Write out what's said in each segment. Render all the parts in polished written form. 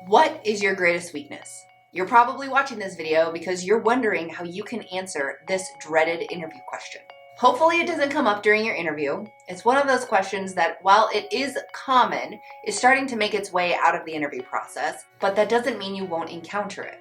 What is your greatest weakness? You're probably watching this video because you're wondering how you can answer this dreaded interview question. Hopefully it doesn't come up during your interview. It's one of those questions that, while it is common, is starting to make its way out of the interview process, but that doesn't mean you won't encounter it.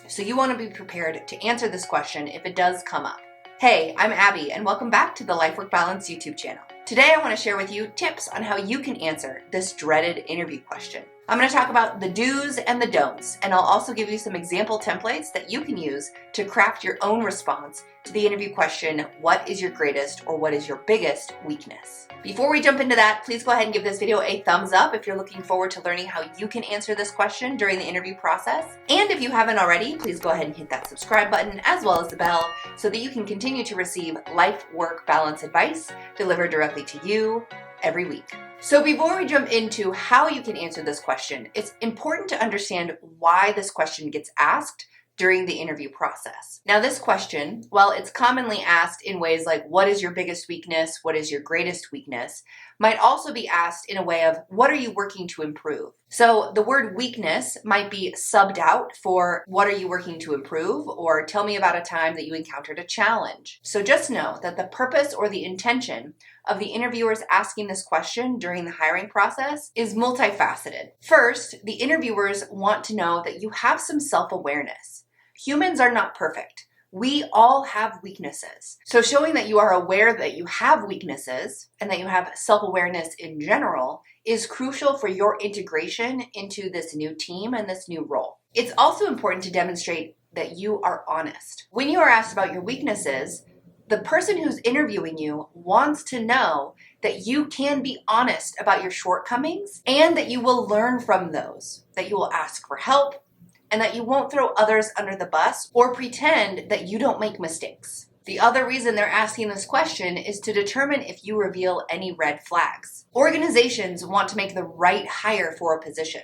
So you want to be prepared to answer this question if it does come up. Hey, I'm Abby, and welcome back to the Life Work Balance YouTube channel. Today I want to share with you tips on how you can answer this dreaded interview question. I'm going to talk about the do's and the don'ts, and I'll also give you some example templates that you can use to craft your own response to the interview question, what is your greatest or what is your biggest weakness? Before we jump into that, please go ahead and give this video a thumbs up if you're looking forward to learning how you can answer this question during the interview process. And if you haven't already, please go ahead and hit that subscribe button as well as the bell so that you can continue to receive life work balance advice delivered directly to you every week. So before we jump into how you can answer this question, it's important to understand why this question gets asked during the interview process. Now this question, while it's commonly asked in ways like what is your biggest weakness, what is your greatest weakness, might also be asked in a way of what are you working to improve? So the word weakness might be subbed out for what are you working to improve, or tell me about a time that you encountered a challenge. So just know that the purpose or the intention of the interviewers asking this question during the hiring process is multifaceted. First, the interviewers want to know that you have some self-awareness. Humans are not perfect. We all have weaknesses. So showing that you are aware that you have weaknesses and that you have self-awareness in general is crucial for your integration into this new team and this new role. It's also important to demonstrate that you are honest. When you are asked about your weaknesses, the person who's interviewing you wants to know that you can be honest about your shortcomings and that you will learn from those, that you will ask for help, and that you won't throw others under the bus or pretend that you don't make mistakes. The other reason they're asking this question is to determine if you reveal any red flags. Organizations want to make the right hire for a position.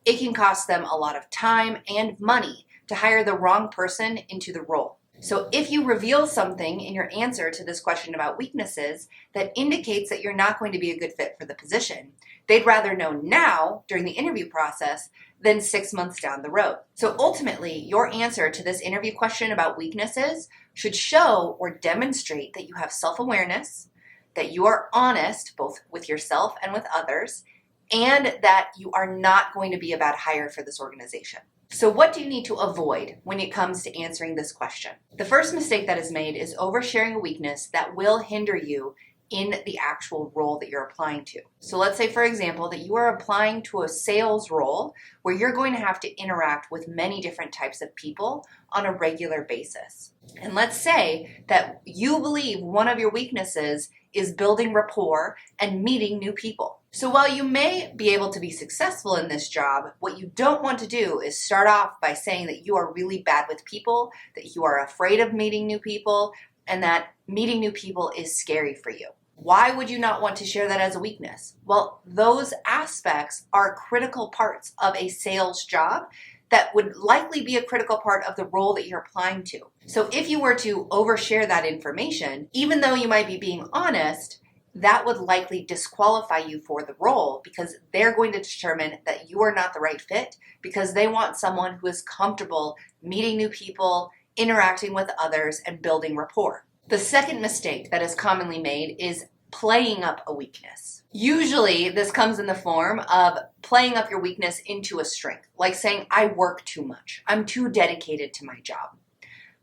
It can cost them a lot of time and money to hire the wrong person into the role. So if you reveal something in your answer to this question about weaknesses that indicates that you're not going to be a good fit for the position, they'd rather know now during the interview process than 6 months down the road. So ultimately, your answer to this interview question about weaknesses should show or demonstrate that you have self-awareness, that you are honest both with yourself and with others, and that you are not going to be a bad hire for this organization. So what do you need to avoid when it comes to answering this question? The first mistake that is made is oversharing a weakness that will hinder you in the actual role that you're applying to. So let's say, for example, that you are applying to a sales role where you're going to have to interact with many different types of people on a regular basis. And let's say that you believe one of your weaknesses is building rapport and meeting new people. So while you may be able to be successful in this job, what you don't want to do is start off by saying that you are really bad with people, that you are afraid of meeting new people, and that meeting new people is scary for you. Why would you not want to share that as a weakness? Well, those aspects are critical parts of a sales job that would likely be a critical part of the role that you're applying to. So if you were to overshare that information, even though you might be being honest, that would likely disqualify you for the role because they're going to determine that you are not the right fit because they want someone who is comfortable meeting new people, interacting with others, and building rapport. The second mistake that is commonly made is playing up a weakness. Usually this comes in the form of playing up your weakness into a strength, like saying, I work too much. I'm too dedicated to my job.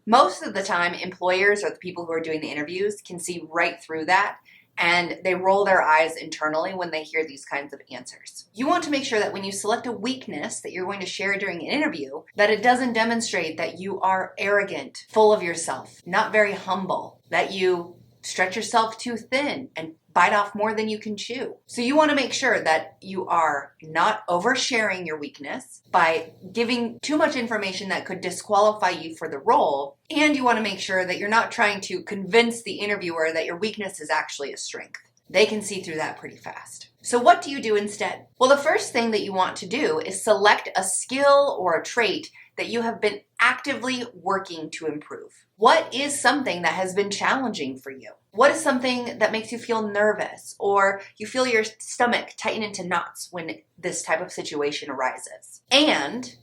Most of the time, employers or the people who are doing the interviews can see right through that, and they roll their eyes internally when they hear these kinds of answers. You want to make sure that when you select a weakness that you're going to share during an interview, that it doesn't demonstrate that you are arrogant, full of yourself, not very humble, that you stretch yourself too thin and bite off more than you can chew. So you want to make sure that you are not oversharing your weakness by giving too much information that could disqualify you for the role. And you want to make sure that you're not trying to convince the interviewer that your weakness is actually a strength. They can see through that pretty fast. So what do you do instead? Well, the first thing that you want to do is select a skill or a trait that you have been actively working to improve. What is something that has been challenging for you? What is something that makes you feel nervous or you feel your stomach tighten into knots when this type of situation arises? And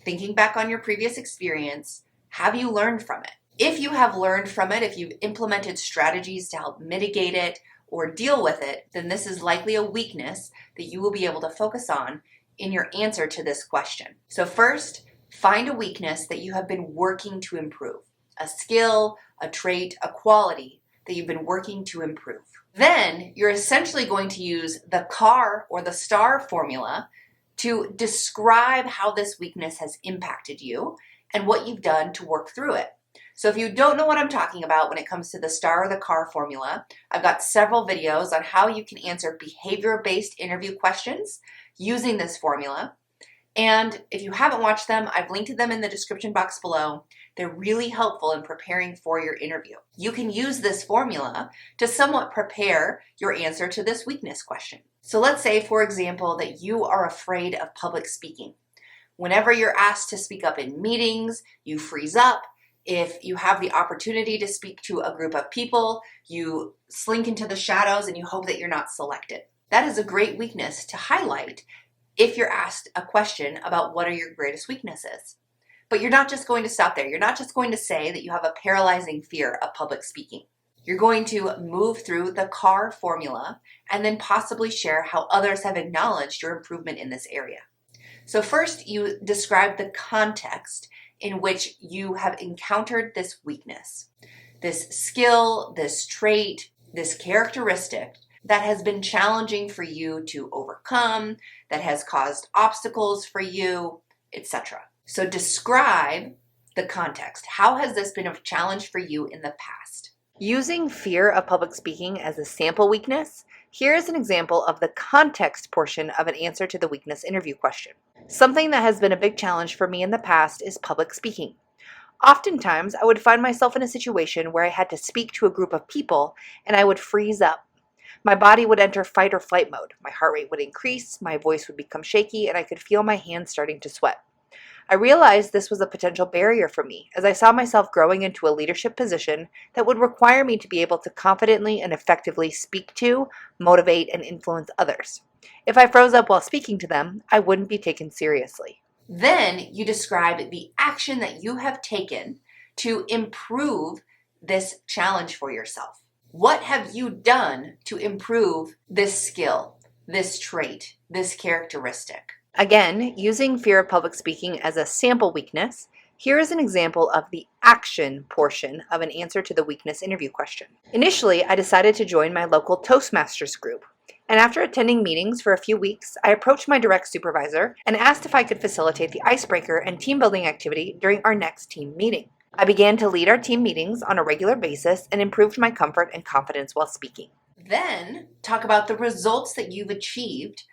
thinking back on your previous experience, have you learned from it? If you have learned from it, if you've implemented strategies to help mitigate it or deal with it, then this is likely a weakness that you will be able to focus on in your answer to this question. So first, find a weakness that you have been working to improve, a skill, a trait, a quality that you've been working to improve. Then you're essentially going to use the CAR or the STAR formula to describe how this weakness has impacted you and what you've done to work through it. So if you don't know what I'm talking about when it comes to the STAR or the CAR formula, I've got several videos on how you can answer behavior-based interview questions using this formula. And if you haven't watched them, I've linked to them in the description box below. They're really helpful in preparing for your interview. You can use this formula to somewhat prepare your answer to this weakness question. So let's say, for example, that you are afraid of public speaking. Whenever you're asked to speak up in meetings, you freeze up. If you have the opportunity to speak to a group of people, you slink into the shadows and you hope that you're not selected. That is a great weakness to highlight if you're asked a question about what are your greatest weaknesses. But you're not just going to stop there. You're not just going to say that you have a paralyzing fear of public speaking. You're going to move through the CAR formula and then possibly share how others have acknowledged your improvement in this area. So first, you describe the context in which you have encountered this weakness, this skill, this trait, this characteristic that has been challenging for you to overcome, that has caused obstacles for you, etc. So describe the context. How has this been a challenge for you in the past? Using fear of public speaking as a sample weakness, here is an example of the context portion of an answer to the weakness interview question. Something that has been a big challenge for me in the past is public speaking. Oftentimes, I would find myself in a situation where I had to speak to a group of people and I would freeze up. My body would enter fight or flight mode. My heart rate would increase, my voice would become shaky, and I could feel my hands starting to sweat. I realized this was a potential barrier for me as I saw myself growing into a leadership position that would require me to be able to confidently and effectively speak to, motivate, and influence others. If I froze up while speaking to them, I wouldn't be taken seriously. Then you describe the action that you have taken to improve this challenge for yourself. What have you done to improve this skill, this trait, this characteristic? Again, using fear of public speaking as a sample weakness, here is an example of the action portion of an answer to the weakness interview question. Initially, I decided to join my local Toastmasters group, and after attending meetings for a few weeks, I approached my direct supervisor and asked if I could facilitate the icebreaker and team building activity during our next team meeting. I began to lead our team meetings on a regular basis and improved my comfort and confidence while speaking. Then, talk about the results that you've achieved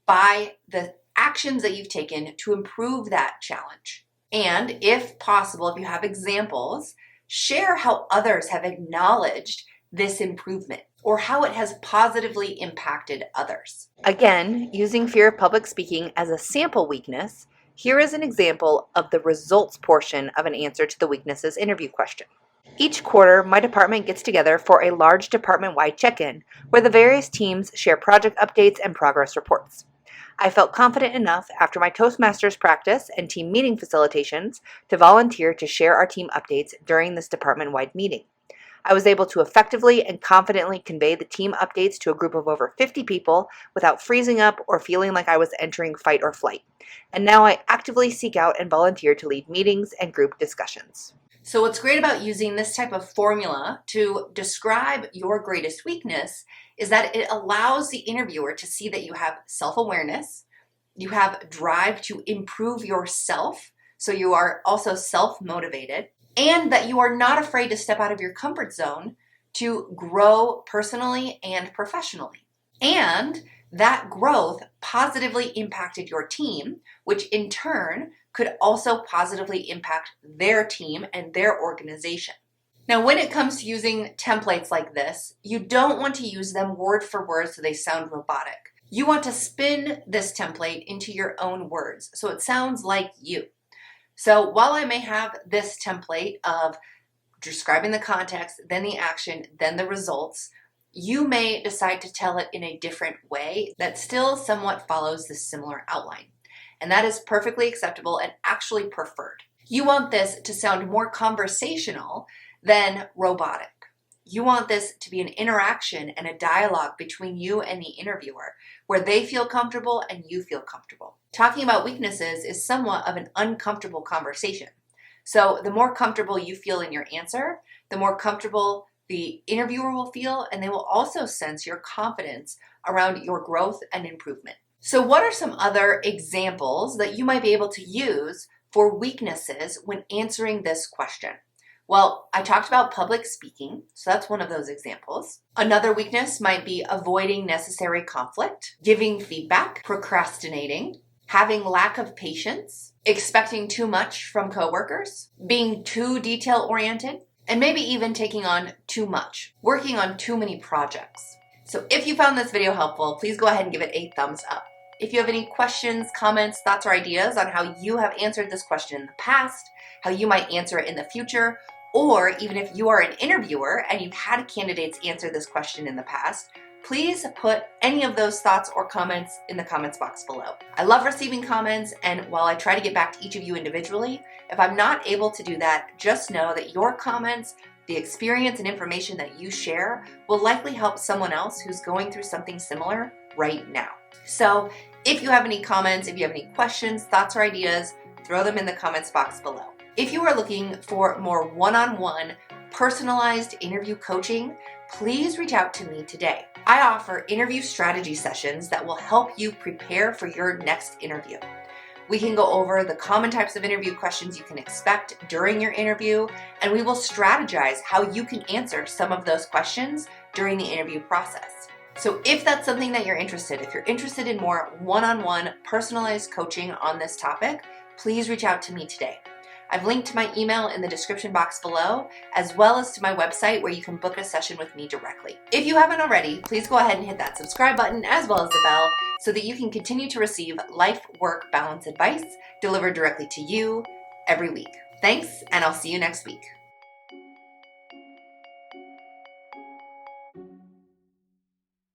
by the actions that you've taken to improve that challenge. And if possible, if you have examples, share how others have acknowledged this improvement or how it has positively impacted others. Again, using fear of public speaking as a sample weakness, here is an example of the results portion of an answer to the weaknesses interview question. Each quarter, my department gets together for a large department-wide check-in where the various teams share project updates and progress reports. I felt confident enough after my Toastmasters practice and team meeting facilitations to volunteer to share our team updates during this department-wide meeting. I was able to effectively and confidently convey the team updates to a group of over 50 people without freezing up or feeling like I was entering fight or flight. And now I actively seek out and volunteer to lead meetings and group discussions. So what's great about using this type of formula to describe your greatest weakness is that it allows the interviewer to see that you have self-awareness, you have drive to improve yourself, so you are also self-motivated, and that you are not afraid to step out of your comfort zone to grow personally and professionally. And that growth positively impacted your team, which in turn could also positively impact their team and their organization. Now, when it comes to using templates like this, you don't want to use them word for word so they sound robotic. You want to spin this template into your own words so it sounds like you. So while I may have this template of describing the context, then the action, then the results, you may decide to tell it in a different way that still somewhat follows the similar outline. And that is perfectly acceptable and actually preferred. You want this to sound more conversational than robotic. You want this to be an interaction and a dialogue between you and the interviewer, where they feel comfortable and you feel comfortable. Talking about weaknesses is somewhat of an uncomfortable conversation. So the more comfortable you feel in your answer, the more comfortable the interviewer will feel, and they will also sense your confidence around your growth and improvement. So what are some other examples that you might be able to use for weaknesses when answering this question? Well, I talked about public speaking, so that's one of those examples. Another weakness might be avoiding necessary conflict, giving feedback, procrastinating, having lack of patience, expecting too much from coworkers, being too detail-oriented, and maybe even taking on too much, working on too many projects. So if you found this video helpful, please go ahead and give it a thumbs up. If you have any questions, comments, thoughts, or ideas on how you have answered this question in the past, how you might answer it in the future, or even if you are an interviewer and you've had candidates answer this question in the past, please put any of those thoughts or comments in the comments box below. I love receiving comments, and while I try to get back to each of you individually, if I'm not able to do that, just know that your comments, the experience and information that you share, will likely help someone else who's going through something similar right now. So if you have any comments, if you have any questions, thoughts, or ideas, throw them in the comments box below. If you are looking for more one-on-one personalized interview coaching, please reach out to me today. I offer interview strategy sessions that will help you prepare for your next interview. We can go over the common types of interview questions you can expect during your interview, and we will strategize how you can answer some of those questions during the interview process. So if that's something that you're interested in, if you're interested in more one-on-one personalized coaching on this topic, please reach out to me today. I've linked to my email in the description box below, as well as to my website where you can book a session with me directly. If you haven't already, please go ahead and hit that subscribe button as well as the bell so that you can continue to receive life-work balance advice delivered directly to you every week. Thanks, and I'll see you next week.